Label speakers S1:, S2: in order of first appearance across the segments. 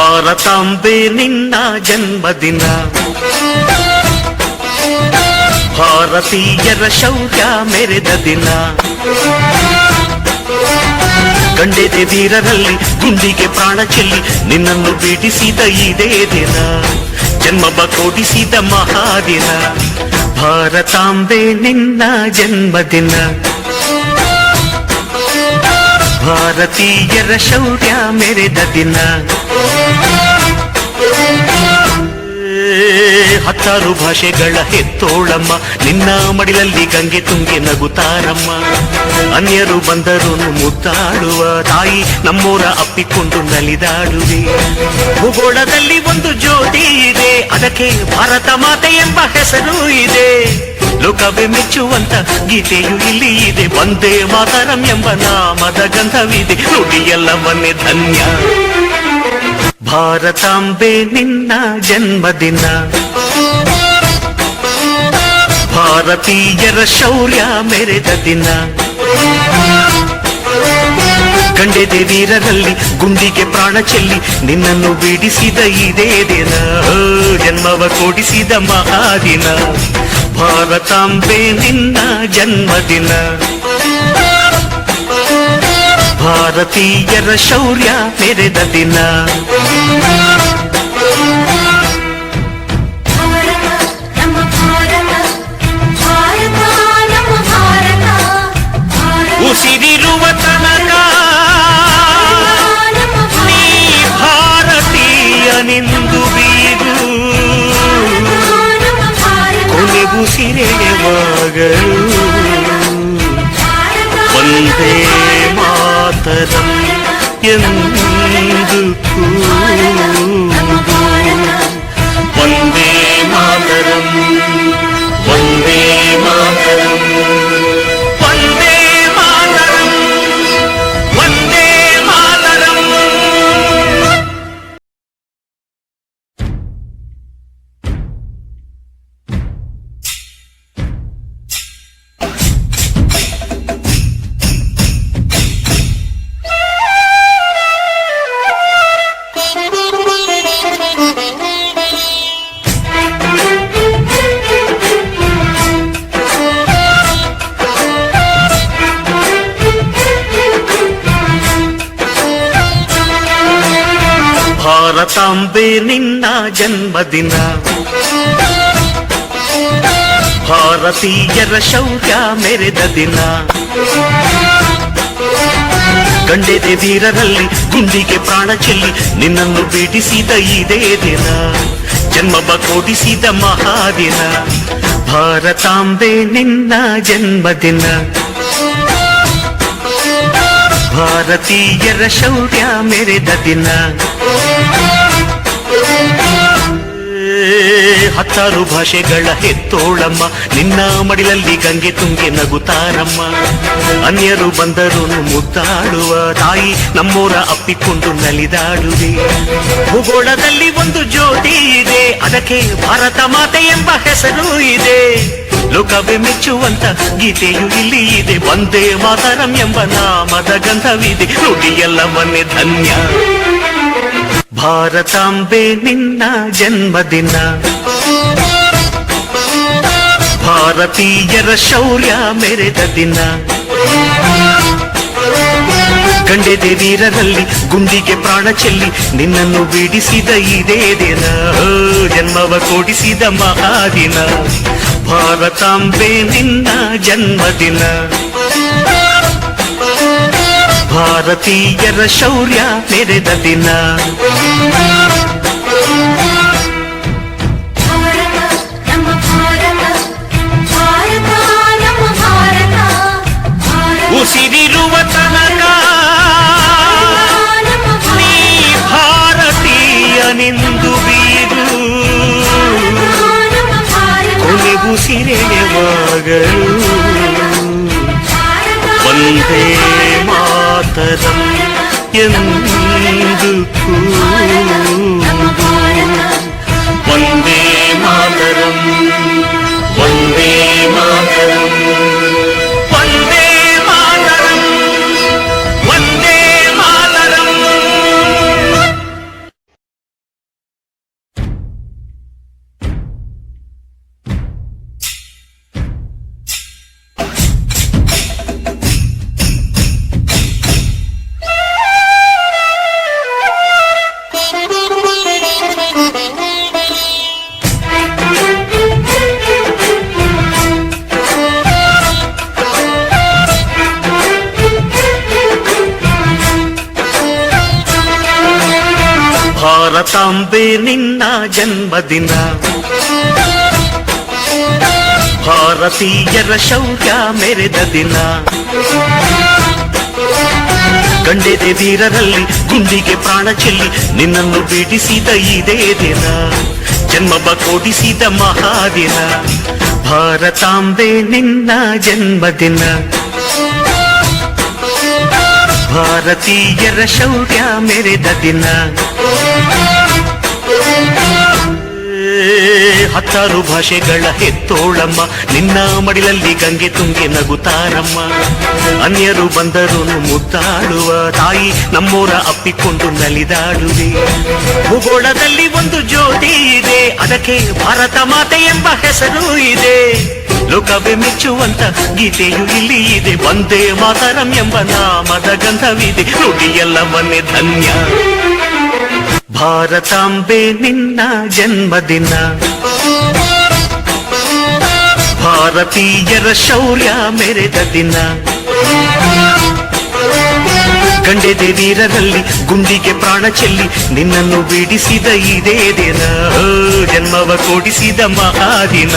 S1: ಭಾರತಾಂಬೆ ನಿನ್ನ ಜನ್ಮದಿನ, ಭಾರತೀಯರ ಶೌರ್ಯ ಮೆರೆದ ದಿನ. ಗಂಡೆದೆ ವೀರರಲ್ಲಿ ಗುಂಡಿಗೆ ಪ್ರಾಣ ಚೆಲ್ಲಿ ನಿನ್ನನ್ನು ಬಿಡಿಸಿದ ಇದೇ ದಿನ, ಜನ್ಮವ ಕೊಡಿಸಿದ ಮಹಾದಿನ. ಭಾರತಾಂಬೆ ನಿನ್ನ ಜನ್ಮದಿನ, ಭಾರತೀಯರ ಶೌರ್ಯ ಮೆರೆದ ದಿನ. ಹತ್ತಾರು ಭಾಷೆಗಳ ಹೆತ್ತೋಳಮ್ಮ, ನಿನ್ನ ಮಡಿಲಲ್ಲಿ ಗಂಗೆ ತುಂಗೆ ನಗುತ್ತಾರಮ್ಮ. ಅನ್ಯರು ಬಂದರು ಮುದ್ದಾಡುವ ತಾಯಿ, ನಮ್ಮೋರ ಅಪ್ಪಿಕೊಂಡು ನಲಿದಾಡುವೆ. ಭೂಗೋಳದಲ್ಲಿ ಒಂದು ಜ್ಯೋತಿ ಇದೆ, ಅದಕ್ಕೆ ಭಾರತ ಮಾತೆ ಎಂಬ ಹೆಸರು ಇದೆ. ಲೋಕವೇ ಮೆಚ್ಚುವಂತ ಗೀತೆಯು ಇಲ್ಲಿ ಇದೆ, ವಂದೇ ಮಾತರಂ ಎಂಬ ನಾಮದ ಗಂಧವಿದೆ. ನುಡಿಯೆಲ್ಲವನ್ನೇ ಧನ್ಯ. ಭಾರತಾಂಬೆ ನಿನ್ನ ಜನ್ಮದಿನ, ಭಾರತೀಯರ ಶೌರ್ಯ ಮೆರೆದ ದಿನ. ಗಂಡೆದೆ ವೀರರಲ್ಲಿ ಗುಂಡಿಗೆ ಪ್ರಾಣ ಚೆಲ್ಲಿ ನಿನ್ನನ್ನು ಬಿಡಿಸಿದ ಇದೇ ದಿನ, ಜನ್ಮವ ಕೊಡಿಸಿದ ಮಹಾದಿನ. ಭಾರತಾಂಬೆ ನಿನ್ನ ಜನ್ಮದಿನ, ಭಾರತೀಯರ ಶೌರ್ಯ ಮೆರೆದ ದಿನ. ಉಸಿರಿರುವ ತನಕ ನೀ ಭಾರತೀಯನೆಂದು ಬೀರು, ಕೊನೆ ಉಸಿರೆಳೆವಾಗಲು ವಂದೇ ಮಾತರಂ ಎಂದು ಕೂಗು. ವಂದೇ ಮಾತರಂ, ವಂದೇ ಮಾತರಂ, ವಂದೇ ಮಾತರಂ, ವಂದೇ ಮಾತರಂ. ಭಾರತಾಂಬೆ ನಿನ್ನ ಜನ್ಮದಿನ, ಭಾರತೀಯರ ಶೌರ್ಯ ಮೆರೆದ ದಿನ. ಗಂಡೆದೆ ವೀರರಲ್ಲಿ ಗುಂಡಿಗೆ ಪ್ರಾಣ ಚೆಲ್ಲಿ ನಿನ್ನನ್ನು ಬಿಡಿಸಿದ ಇದೇ ದಿನ, ಜನ್ಮವ ಕೊಡಿಸಿದ ಮಹಾದಿನ. ಭಾರತಾಂಬೆ ನಿನ್ನ ಜನ್ಮದಿನ, ಭಾರತೀಯರ ಶೌರ್ಯ ಮೆರೆದ ದಿನ. ಹತ್ತಾರು ಭಾಷೆಗಳ ಹೆತ್ತೋಳಮ್ಮ, ನಿನ್ನ ಮಡಿಲಲ್ಲಿ ಗಂಗೆ ತುಂಗೆ ನಗುತ್ತಾರಮ್ಮ. ಅನ್ಯರು ಬಂದರು ಮುದ್ದಾಡುವ ತಾಯಿ, ನಮ್ಮೋರ ಅಪ್ಪಿಕೊಂಡು ನಲಿದಾಡುವೆ. ಭೂಗೋಳದಲ್ಲಿ ಒಂದು ಜ್ಯೋತಿ ಇದೆ, ಅದಕ್ಕೆ ಭಾರತ ಮಾತೆ ಎಂಬ ಹೆಸರು ಇದೆ. ಲೋಕವೇ ಮೆಚ್ಚುವಂತ ಗೀತೆಯು ಇಲ್ಲಿ ಇದೆ, ವಂದೇ ಮಾತರಂ ಎಂಬ ನಾಮದ ಗಂಧವಿದೆ. ನುಡಿಯೆಲ್ಲವನ್ನೇ ಧನ್ಯ. ಭಾರತಾಂಬೆ ನಿನ್ನ ಜನ್ಮದಿನ, ಭಾರತೀಯರ ಶೌರ್ಯ ಮೆರೆದ ದಿನ. ಗಂಡೆದೆ ವೀರರಲ್ಲಿ ಗುಂಡಿಗೆ ಪ್ರಾಣ ಚೆಲ್ಲಿ ನಿನ್ನನ್ನು ಬಿಡಿಸಿದ ಇದೇ ದಿನ, ಜನ್ಮವ ಕೊಡಿಸಿದ ಮಹಾದಿನ. ಭಾರತಾಂಬೆ ನಿನ್ನ ಜನ್ಮದಿನ, ಭಾರತೀಯರ ಶೌರ್ಯ ಮೆರೆದ ದಿನ. ಉಸಿರಿರುವ ತನಕ ನೀ ಭಾರತೀಯನೆಂದು ಬೀರು, ಕೊನೆ ಉಸಿರೆಳೆವಾಗಲು ವಂದೇ ಮಾತರಂ ಎಂದು ಕೂಗು. ವಂದೇ ಮಾತರಂ, ವಂದೇ ಮಾತರಂ. ಭಾರತಾಂಬೆ ನಿನ್ನ ಜನ್ಮದಿನ, ಭಾರತೀಯರ ಶೌರ್ಯ ಮೆರೆದ ದಿನ. ಗಂಡೆದೆ ವೀರರಲ್ಲಿ ಗುಂಡಿಗೆ ಪ್ರಾಣ ಚೆಲ್ಲಿ ನಿನ್ನನ್ನು ಬಿಡಿಸಿದ ಇದೇ ದಿನ, ಜನ್ಮವ ಕೊಡಿಸಿದ ಮಹಾದಿನ. ಭಾರತಾಂಬೆ ನಿನ್ನ ಜನ್ಮದಿನ, ಭಾರತೀಯರ ಶೌರ್ಯ ಮೆರೆದ ದಿನ. 16 ಭಾಷೆಗಳ ಹೆತ್ತೋಳಮ್ಮ, ನಿನ್ನ ಮಡಿಲಲ್ಲಿ ಗಂಗೆ ತುಂಗೆ ನಗುತ್ತಾರಮ್ಮ. ಅನ್ಯರು ಬಂದರು ಮುದ್ದಾಡುವ ತಾಯಿ, ನಮ್ಮೋರ ಅಪ್ಪಿಕೊಂಡು ನಲಿದಾಡುವೆ. ಭೂಗೋಳದಲ್ಲಿ ಒಂದು ಜ್ಯೋತಿ ಇದೆ, ಅದಕ್ಕೆ ಭಾರತ ಮಾತೆ ಎಂಬ ಹೆಸರು ಇದೆ. ಲೋಕವೇ ಮೆಚ್ಚುವಂತ ಗೀತೆಯು ಇಲ್ಲಿ ಇದೆ, ವಂದೇ ಮಾತರಂ ಎಂಬ ನಾಮದ ಗಂಧವಿದೆ. ನುಡಿಯೆಲ್ಲವನ್ನೇ ಧನ್ಯ. ಭಾರತಾಂಬೆ ನಿನ್ನ ಜನ್ಮದಿನ, ಭಾರತೀಯರ ಶೌರ್ಯ ಮೆರೆದ ದಿನ. ಗಂಡೆದೆ ವೀರರಲ್ಲಿ ಗುಂಡಿಗೆ ಪ್ರಾಣ ಚೆಲ್ಲಿ ನಿನ್ನನ್ನು ಬಿಡಿಸಿದ ಇದೇ ದಿನ, ಜನ್ಮವ ಕೊಡಿಸಿದ ಮಹಾದಿನ.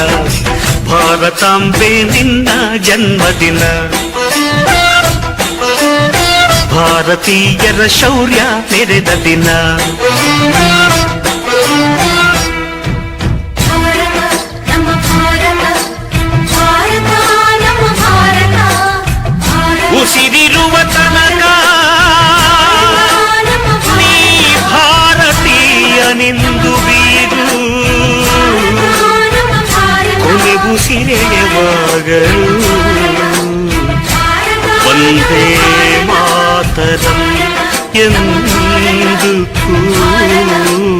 S1: ಭಾರತಾಂಬೆ ನಿನ್ನ ಜನ್ಮದಿನ, ಭಾರತೀಯರ ಶೌರ್ಯ ಮೆರೆದ ದಿನ. ಉಸಿರಿರುವ ತನಕ ನೀ ಭಾರತೀಯನೆಂದು ಬೀರು, ಕೊನೆ ಉಸಿರೆಳೆವಾಗಲು ವಂದೇ ಮಾತರಂ ಎಂದು ಕೂಗು.